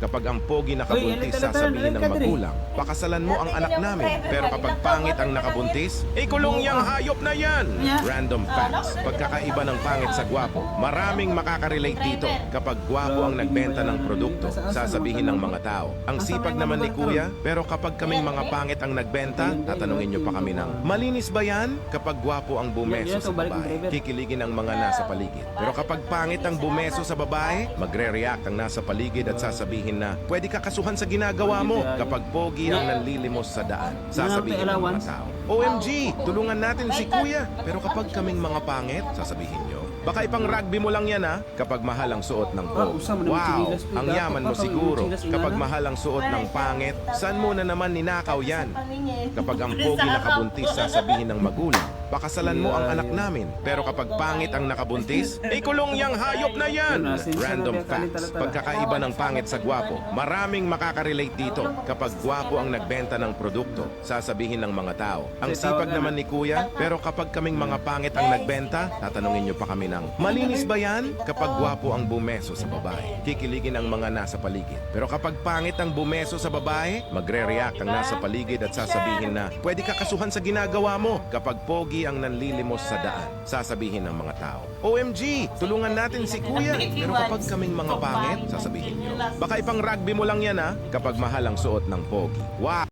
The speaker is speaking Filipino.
Kapag ang pogi nakabuntis, sasabihin ng magulang, pakasalan mo ang anak namin. Pero kapag pangit ang nakabuntis, ikulong yang hayop na yan! Random facts. Pagkakaiba ng pangit sa gwapo. Maraming makakarelate dito. Kapag gwapo ang nagbenta ng produkto, sasabihin ng mga tao, ang sipag naman ni kuya, pero kapag kaming mga pangit ang nagbenta, tatanungin nyo pa kami ng, malinis ba yan? Kapag gwapo ang bumeso sa babae, kikiligin ang mga nasa paligid. Pero kapag pangit ang bumeso sa babae, magre-react ang nasa paligid at sasabihin na pwede ka kasuhan sa ginagawa mo. Kapag pogi ang nanlilimos sa daan, sasabihin ng mga tao, OMG, tulungan natin si kuya. Pero kapag kaming mga pangit, sasabihin nyo, baka ipang rugby mo lang yan ha. Kapag mahal ang suot ng pogi, wow, ang yaman mo siguro. Kapag mahal ang suot ng pangit, saan mo na naman ninakaw yan? Kapag ang pogi nakabuntis, sasabihin ng magulang, pakasalan mo ang anak namin. Pero kapag pangit ang nakabuntis, ikulong yang hayop na yan! Random facts. Pagkakaiba ng pangit sa gwapo. Maraming makakarelate dito. Kapag gwapo ang nagbenta ng produkto, sasabihin ng mga tao, ang sipag naman ni kuya, pero kapag kaming mga pangit ang nagbenta, tatanungin nyo pa kami ng, malinis ba yan? Kapag gwapo ang bumeso sa babae, kikiligin ang mga nasa paligid. Pero kapag pangit ang bumeso sa babae, magre-react ang nasa paligid at sasabihin na, pwede ka kasuhan sa ginagawa mo. Kapag pogi ang nanlilimos sa daan, sasabihin ng mga tao, OMG, tulungan natin si kuya. Pero kapag kaming mga pangit, sasabihin nyo, baka ipang rugby mo lang yan ha. Kapag mahal ang suot ng pogi, wow!